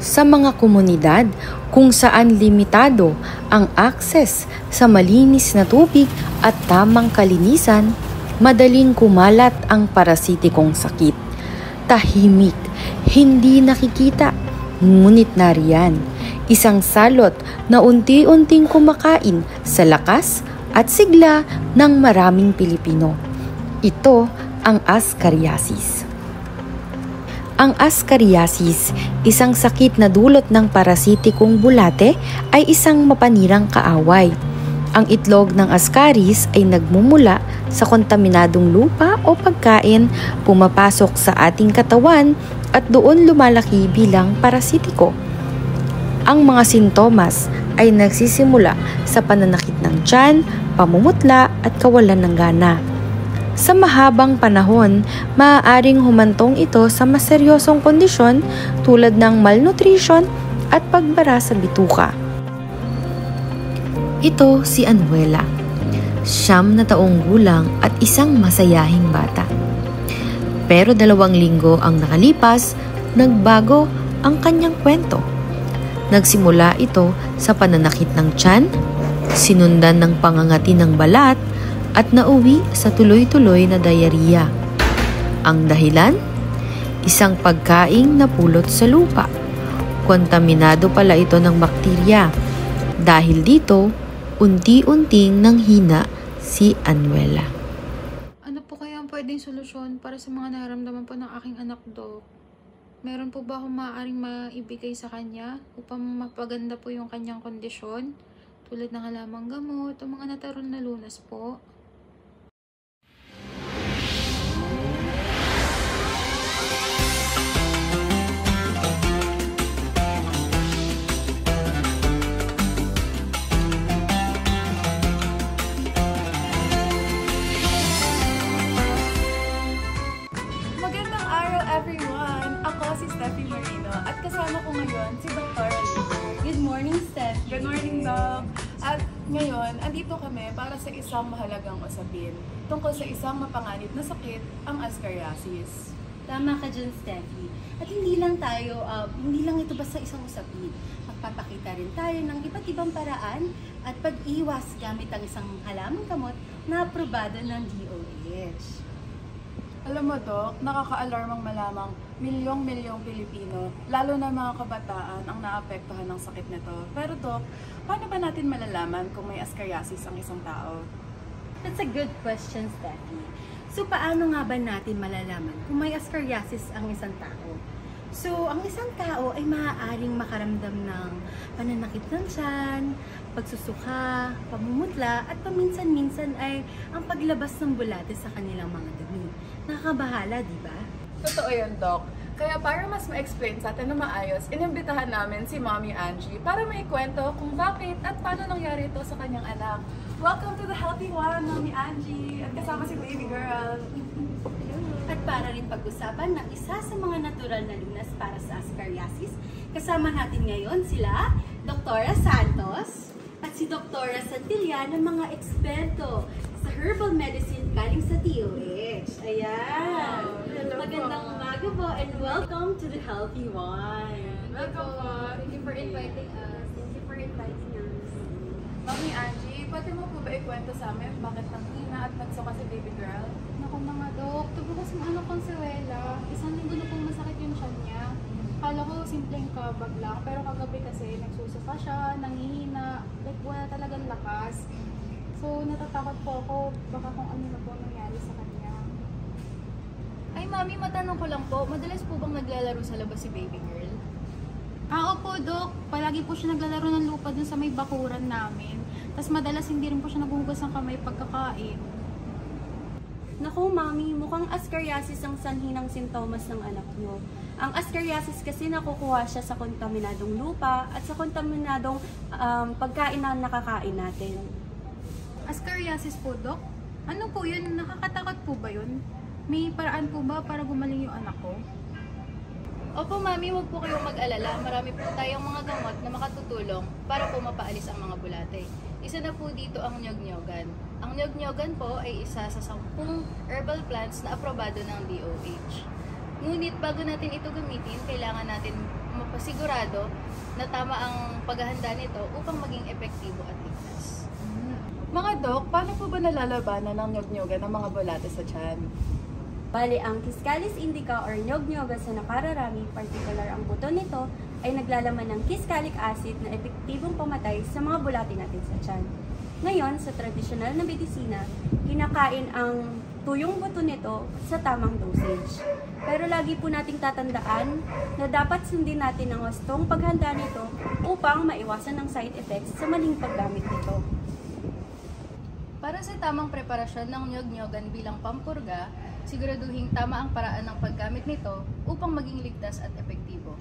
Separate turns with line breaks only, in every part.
sa mga komunidad kung saan limitado ang akses sa malinis na tubig at tamang kalinisan, madaling kumalat ang parasitikong sakit. Tahimik, hindi nakikita, ngunit nariyan. Isang salot na unti-unting kumakain sa lakas at sigla ng maraming Pilipino. Ito ang Ascariasis. Ang Ascariasis, isang sakit na dulot ng parasitikong bulate, ay isang mapanirang kaaway. Ang itlog ng Ascaris ay nagmumula sa kontaminadong lupa o pagkain, pumapasok sa ating katawan at doon lumalaki bilang parasitiko. Ang mga sintomas ay nagsisimula sa pananakit ng tiyan, pamumutla at kawalan ng gana. Sa mahabang panahon, maaaring humantong ito sa mas seryosong kondisyon tulad ng malnutrition at pagbara sa bituka. Ito si Anuela, 9 na taong gulang at isang masayahing bata. Pero 2 linggo ang nakalipas, nagbago ang kanyang kwento. Nagsimula ito sa pananakit ng tiyan, sinundan ng pangangati ng balat, at nauwi sa tuloy-tuloy na diarrhea. Ang dahilan? Isang pagkaing napulot sa lupa. Kontaminado pala ito ng bakterya. Dahil dito, unti-unting nanghina si Anuela.
Ano po kaya ang pwedeng solusyon para sa mga nararamdaman po ng aking anak, Dok? Meron po ba akong maaaring maibigay sa kanya upang mapaganda po yung kanyang kondisyon? Tulad ng halamang gamot o mga natural na lunas po?
Magandang araw everyone! Ako si Steffi Marino at kasama ko ngayon si Dr. Lisa.
Good morning, Steph.
Good morning, Doc! At ngayon, andito kami para sa isang mahalagang usapin tungkol sa isang mapanganib na sakit, ang Ascariasis.
Tama ka dyan, Steffi. At hindi lang ito basta isang usapin. Magpapakita rin tayo ng iba't ibang paraan at pag-iwas gamit ang isang halamang gamot na aprobado ng DOH.
Alam mo, Doc, nakaka-alarmang malamang milyong-milyong Pilipino, lalo na mga kabataan, ang naapektuhan ng sakit nito. Pero Doc, paano ba natin malalaman kung may Ascariasis ang isang tao?
That's a good question, Steffi. So, paano nga ba natin malalaman kung may Ascariasis ang isang tao? So, ang isang tao ay maaaring makaramdam ng pananakit ng tiyan, pagsusuka, pamumutla, at paminsan-minsan ay ang paglabas ng bulate sa kanilang mga dumi. Nakakabahala, di ba?
Totoo yun, Doc. Kaya para mas ma-explain sa atin na maayos, inimbitahan namin si Mommy Angie para maikwento kung bakit at paano nangyari ito sa kanyang anak. Welcome to the Healthy One, Mommy Angie! At kasama si baby girl.
At para rin pag-usapan ng isa sa mga natural na lunas para sa Ascariasis, kasama natin ngayon sila, Dr. Santos at si Dr. Santilla ng mga eksperto sa herbal medicine galing sa DOH. Ayan! Magandang umaga po and welcome to the Healthy One.
Welcome po.
Thank you for inviting us.
Thank you for inviting us.
Mommy Angie, pwede mo po ba ikwento sa amin bakit nanghina at nagsuka si baby girl?
Naku mga Dok, tubo kasi ng anak kong si Wela. 1 linggo na pong masakit yung tiyan niya. Kala ko simpleng kabag lang, pero kagabi kasi nagsusuka siya, nanghihina, like wala talagang lakas. So natatakot po ako, baka kung ano na po nangyari sa kanya.
Ay, Mami, matanong ko lang po, madalas po bang naglalaro sa labas si baby girl?
Opo, Dok. Palagi po siya naglalaro ng lupa dun sa may bakuran namin. Tapos madalas hindi rin po siya naghuhugas ng kamay pagkakain.
Naku, Mami, mukhang Ascariasis ang sanhi ng sintomas ng anak niyo. Ang Ascariasis kasi nakukuha siya sa kontaminadong lupa at sa kontaminadong pagkain na nakakain natin.
Ascariasis po, Dok? Ano po yun? Nakakatakot po ba yun? May paraan po ba para gumaling yung anak ko?
Opo, Mami, huwag po kayong mag-alala. Marami po tayong mga gamot na makatutulong para po mapaalis ang mga bulate. Isa na po dito ang nyog-nyogan. Ang nyog-nyogan po ay isa sa 10 herbal plants na aprobado ng DOH. Ngunit bago natin ito gamitin, kailangan natin mapasigurado na tama ang paghahanda nito upang maging epektibo at ligtas.
Mga Dok, paano po ba nalalabanan ng nyog-nyogan ng mga bulate sa tiyan?
Bali, ang Kiscalis indica or nyog-nyoga sa nakararami, particular ang buto nito, ay naglalaman ng kiscalic acid na epektibong pamatay sa mga bulate natin sa tiyan. Ngayon, sa tradisyonal na medisina, kinakain ang tuyong buto nito sa tamang dosage. Pero lagi po nating tatandaan na dapat sundin natin ang wastong paghanda nito upang maiwasan ang side effects sa maling paggamit nito.
Para sa tamang preparasyon ng nyog-nyogan bilang pampurga, siguraduhin tama ang paraan ng paggamit nito upang maging ligtas at epektibo.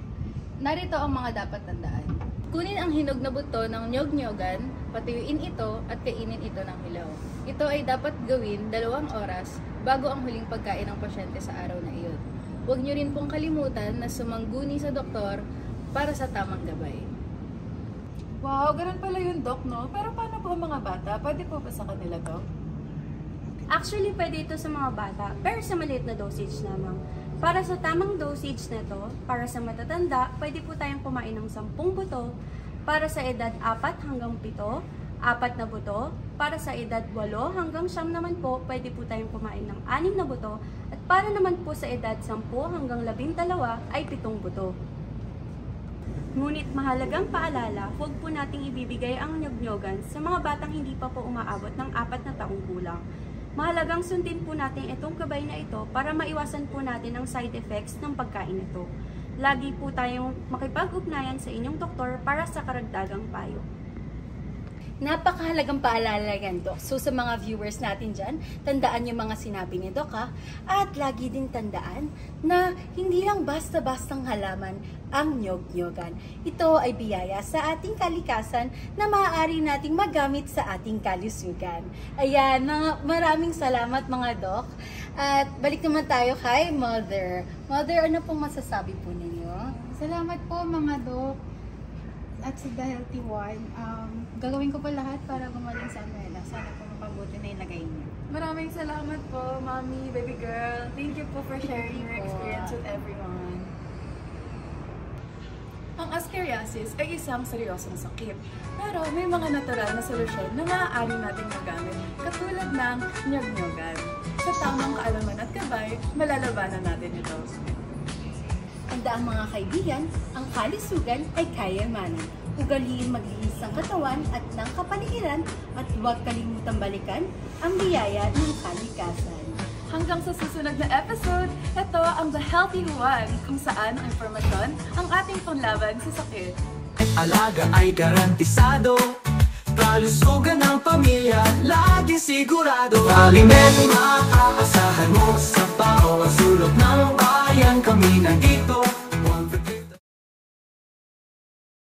Narito ang mga dapat tandaan. Kunin ang hinog na buto ng nyog-nyogan, patuyuin ito at kainin ito ng hilaw. Ito ay dapat gawin 2 oras bago ang huling pagkain ng pasyente sa araw na iyon. Huwag niyo rin pong kalimutan na sumangguni sa doktor para sa tamang gabay.
Wow, ganun pala yun, Dok, no? Pero paano po ang mga bata? Pwede po ba sa kanila, Dok?
Actually, pwede ito sa mga bata, pero sa maliit na dosage lamang. Para sa tamang dosage na to, para sa matatanda, pwede po tayong kumain ng 10 buto. Para sa edad 4 hanggang 7, 4 na buto. Para sa edad 8 hanggang 9 naman po, pwede po tayong kumain ng 6 na buto. At para naman po sa edad 10 hanggang 12 ay 7 buto. Ngunit mahalagang paalala, huwag po nating ibibigay ang nyog-nyogan sa mga batang hindi pa po umaabot ng 4 na taong gulang. Mahalagang sundin po natin itong gabay na ito para maiwasan po natin ang side effects ng pagkain ito. Lagi po tayong makipag-ugnayan sa inyong doktor para sa karagdagang payo.
Napakahalagang paalala yan, Dok. So sa mga viewers natin dyan, tandaan yung mga sinabi ni Dok, ha? At lagi din tandaan na hindi lang basta-bastang halaman ang nyog-nyogan. Ito ay biyaya sa ating kalikasan na maaari nating magamit sa ating kalusugan. Ayan, maraming salamat mga Dok. At balik naman tayo kay Mother. Mother, ano pong masasabi po ninyo?
Salamat po mga Dok. At sa The Healthy One, gagawin ko pa lahat para gumaling sa Anuela. Sana po mapabuti na yung lagay niyo.
Maraming salamat po, Mommy, baby girl. Thank you po for sharing your experience with everyone. Ang ascariasis ay isang seryosong sakit. Pero may mga natural na solusyon na maaari nating magamit, katulad ng nyog-nyogan. Sa tamang kaalaman at gabay, malalabanan natin ito.
Tandaan mga kaibigan, ang kalusugan ay kayamanan. Ugaliin maglinis ng katawan at ng kapaligiran at huwag kalimutang balikan ang biyaya ng kalikasan.
Hanggang sa susunod na episode, ito ang The Healthy One, kung saan ang informasyon ang ating panlaban sa sakit.
Alaga ay garantisado, kalusugan ng pamilya, lagi sigurado. Alimento maaasahan mo sa bawat sulok ng bayan.